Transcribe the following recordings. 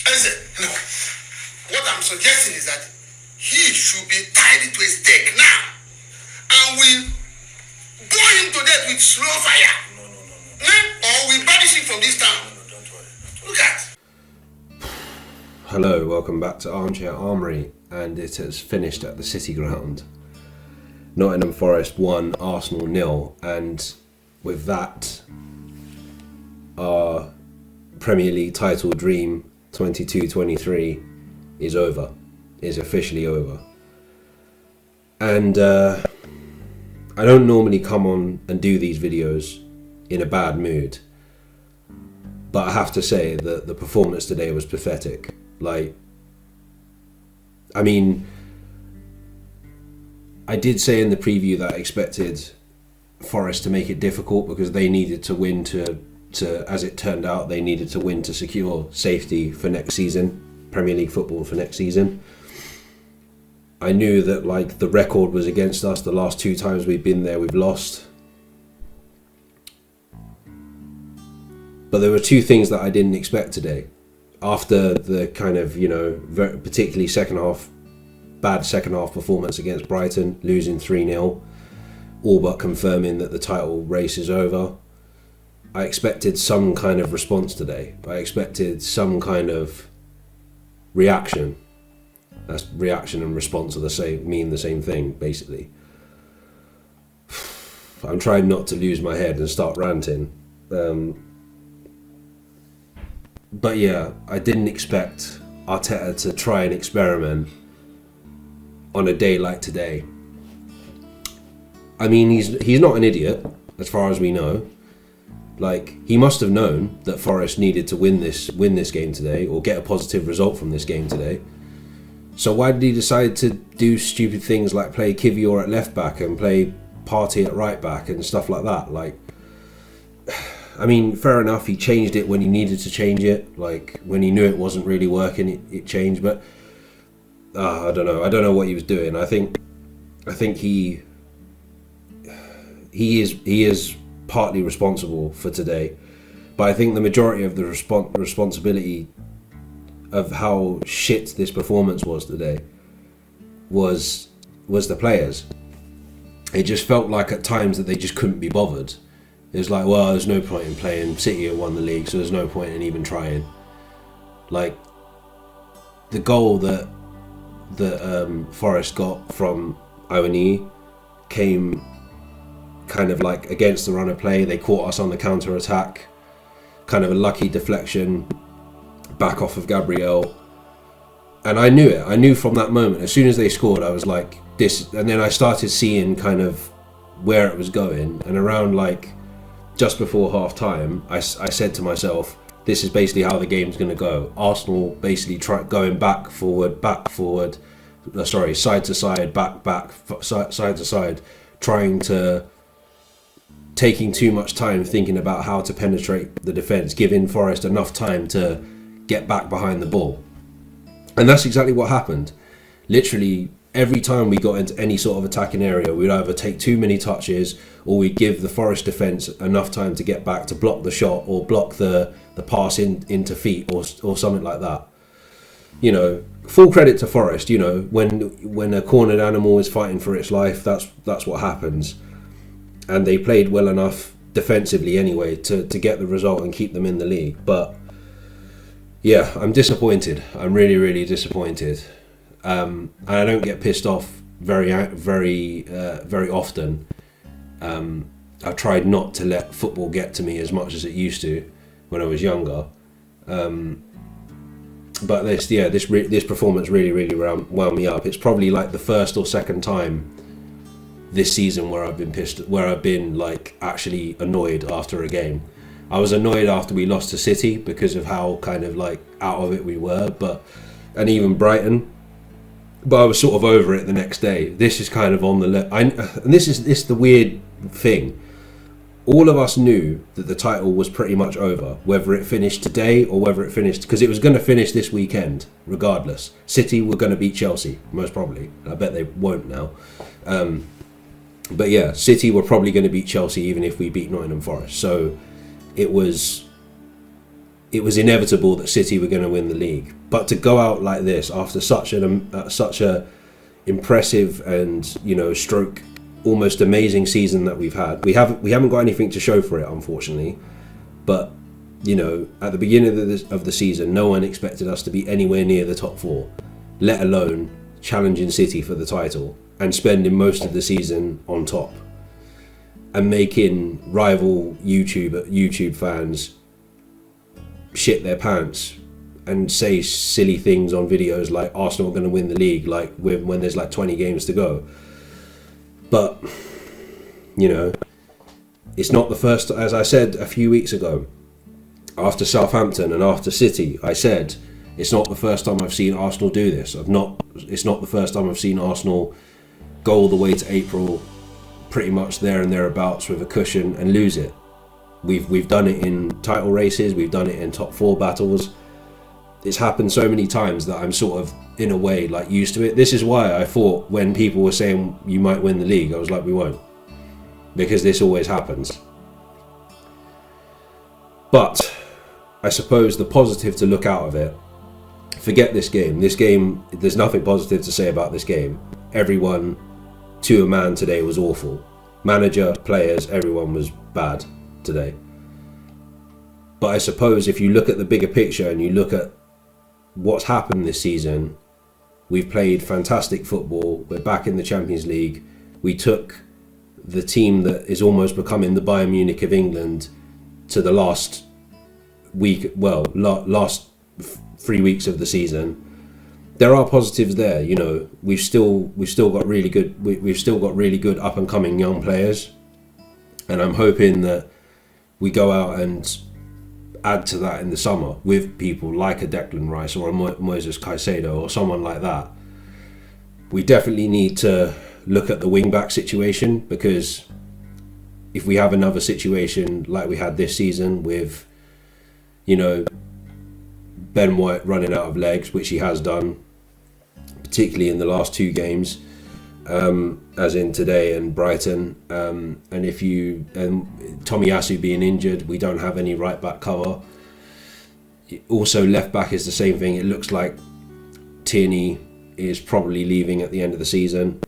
No. What I'm suggesting is that he should be tied to a stake now, and we bore him to death with slow fire. No. Or we banish him from this town. No, don't worry. Look at. Hello, welcome back to Armchair Armoury, and it has finished at the City Ground. Nottingham Forest 1, Arsenal 0, and with that, our Premier League title dream 22-23 is over, is officially over. And I don't normally come on and do these videos in a bad mood, but I have to say that the performance today was pathetic. I did say in the preview that I expected Forest to make it difficult because they needed to win to as it turned out, they needed to win to secure safety for next season, Premier League football for next season. I knew that the record was against us. The last two times we've been there, we've lost. But there were two things that I didn't expect today. After the kind of, particularly bad second half performance against Brighton, losing 3-0, all but confirming that the title race is over, I expected some kind of response today. I expected some kind of reaction. That's reaction and response are the same thing, basically. I'm trying not to lose my head and start ranting. But yeah, I didn't expect Arteta to try and experiment on a day like today. I mean, he's not an idiot, as far as we know. He must have known that Forest needed to win this game today, or get a positive result from this game today. So why did he decide to do stupid things like play Kivior at left back and play Partey at right back and stuff like that? Fair enough, he changed it when he needed to change it. When he knew it wasn't really working, it changed. But I don't know what he was doing. I think he is partly responsible for today, but I think the majority of the responsibility of how shit this performance was today was the players. It just felt like at times that they just couldn't be bothered. It was there's no point in playing. City have won the league, so there's no point in even trying. The goal that Forest got from Iwani came kind of against the run of play. They caught us on the counter attack, kind of a lucky deflection back off of Gabriel, and I knew it. I knew from that moment, as soon as they scored, I was like this, and then I started seeing kind of where it was going, and around just before half time, I said to myself, this is basically how the game's going to go. Arsenal basically going back, forward, side to side, back, side to side, taking too much time thinking about how to penetrate the defence, giving Forest enough time to get back behind the ball. And that's exactly what happened. Literally, every time we got into any sort of attacking area, we'd either take too many touches, or we'd give the Forest defence enough time to get back to block the shot, or block the pass into feet, or something like that. Full credit to Forest. When a cornered animal is fighting for its life, that's what happens. And they played well enough defensively anyway to get the result and keep them in the league. But yeah, I'm disappointed. I'm really, really disappointed. And I don't get pissed off very often. I've tried not to let football get to me as much as it used to when I was younger. But this performance really, really wound me up. It's probably the first or second time this season where I've been actually annoyed after a game. I was annoyed after we lost to City because of how kind of out of it we were, and even Brighton. But I was sort of over it the next day. This is kind of on the and this is the weird thing. All of us knew that the title was pretty much over, whether it finished today or whether it finished, because it was going to finish this weekend, regardless. City were going to beat Chelsea, most probably. I bet they won't now. But yeah, City were probably going to beat Chelsea even if we beat Nottingham Forest. So it was it was inevitable that City were going to win the league. But to go out like this after such a impressive and, you know, stroke almost amazing season that we've had, we haven't got anything to show for it, unfortunately. But, you know, at the beginning of the season, no one expected us to be anywhere near the top four, let alone challenging City for the title and spending most of the season on top and making rival YouTube fans shit their pants and say silly things on videos like Arsenal are going to win the league, like when there's like 20 games to go. But, you know, it's not the first. As I said a few weeks ago, after Southampton and after City, I said it's not the first time I've seen Arsenal do this. It's not the first time I've seen Arsenal go all the way to April, pretty much there and thereabouts with a cushion, and lose it. We've done it in title races, we've done it in top four battles. It's happened so many times that I'm sort of, in a way, like used to it. This is why I thought when people were saying you might win the league, I was like, we won't. Because this always happens. But I suppose the positive to look out of it, forget this game. This game, there's nothing positive to say about this game. Everyone, to a man today, was awful. Manager, players, everyone was bad today. But I suppose if you look at the bigger picture and you look at what's happened this season, we've played fantastic football. We're back in the Champions League. We took the team that is almost becoming the Bayern Munich of England to the last 3 weeks of the season. There are positives there, you know. We've still got really good up and coming young players, and I'm hoping that we go out and add to that in the summer with people like a Declan Rice or a Moises Caicedo or someone like that. We definitely need to look at the wing-back situation, because if we have another situation like we had this season with, you know, Ben White running out of legs, which he has done, particularly in the last two games, as in today and Brighton, and Tomiyasu being injured, we don't have any right back cover. Also, left back is the same thing. It looks like Tierney is probably leaving at the end of the season,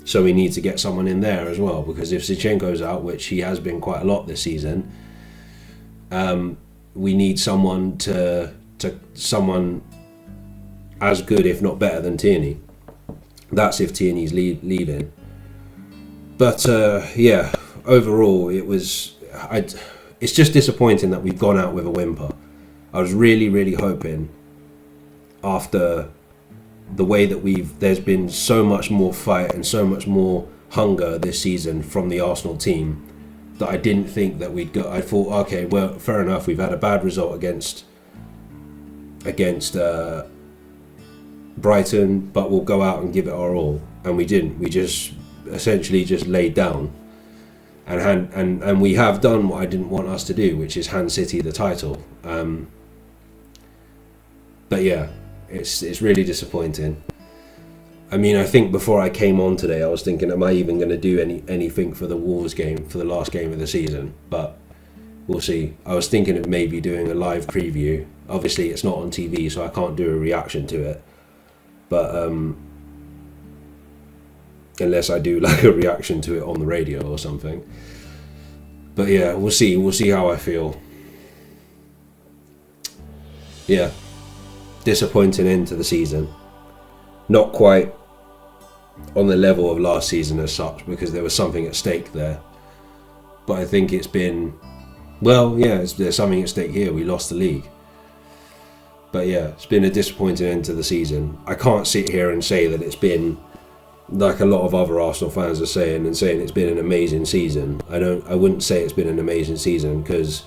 so we need to get someone in there as well, because if Zinchenko's out, which he has been quite a lot this season, we need someone someone as good, if not better, than Tierney. That's if Tierney's leaving. But yeah, overall, it's just disappointing that we've gone out with a whimper. I was really, really hoping, after the way that there's been so much more fight and so much more hunger this season from the Arsenal team, that I didn't think that we'd go. I thought, okay, well, fair enough, we've had a bad result against Brighton, but we'll go out and give it our all, and we didn't. We just essentially just laid down, and we have done what I didn't want us to do, which is hand City the title. But yeah, it's really disappointing. I mean, I think before I came on today, I was thinking, am I even going to do anything for the Wolves game, for the last game of the season? But we'll see. I was thinking of maybe doing a live preview. Obviously, it's not on TV, so I can't do a reaction to it. But unless I do like a reaction to it on the radio or something. But yeah, we'll see. We'll see how I feel. Yeah, disappointing end to the season. Not quite on the level of last season as such, because there was something at stake there. But I think it's been, well, yeah, there's something at stake here. We lost the league. But yeah, it's been a disappointing end to the season. I can't sit here and say that it's been, like a lot of other Arsenal fans are saying, it's been an amazing season. I wouldn't say it's been an amazing season, because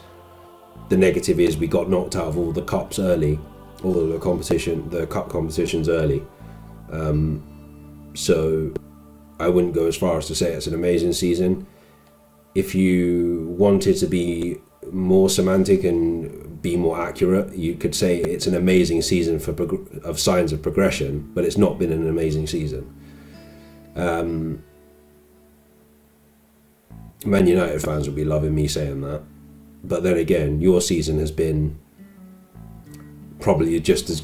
the negative is we got knocked out of all the cups early, all of the cup competitions early. So I wouldn't go as far as to say it's an amazing season. If you wanted to be more semantic and be more accurate, you could say it's an amazing season of signs of progression, but it's not been an amazing season. Man United fans will be loving me saying that, But then again, your season has been probably just as,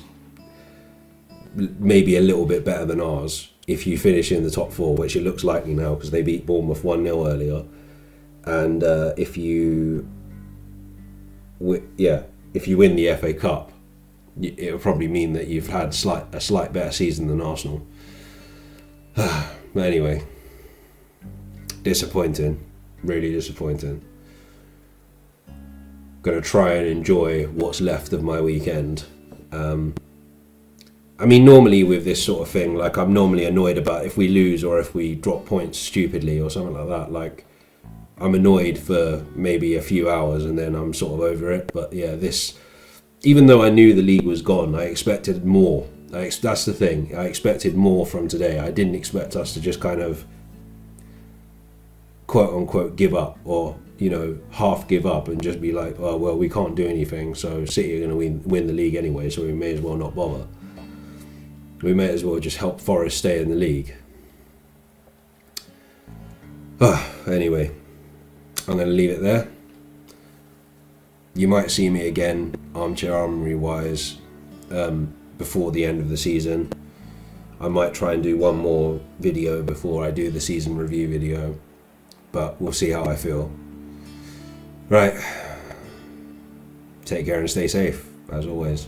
maybe a little bit better than ours. If you finish in the top four, which it looks likely now because they beat Bournemouth 1-0 earlier, and if you win the FA Cup, it will probably mean that you've had a slight better season than Arsenal. But anyway, disappointing, really disappointing. Gonna try and enjoy what's left of my weekend. I mean, normally with this sort of thing, like, I'm normally annoyed about if we lose or if we drop points stupidly or something like that. Like, I'm annoyed for maybe a few hours and then I'm sort of over it. But yeah, this, even though I knew the league was gone, I expected more. That's the thing. I expected more from today. I didn't expect us to just kind of quote unquote give up, or, you know, half give up and just be like, oh well, we can't do anything, so City are going to win the league anyway, so we may as well not bother. We may as well just help Forest stay in the league. Anyway, I'm going to leave it there. You might see me again, Armchair Armoury wise, before the end of the season. I might try and do one more video before I do the season review video, but we'll see how I feel. Right. Take care and stay safe, as always.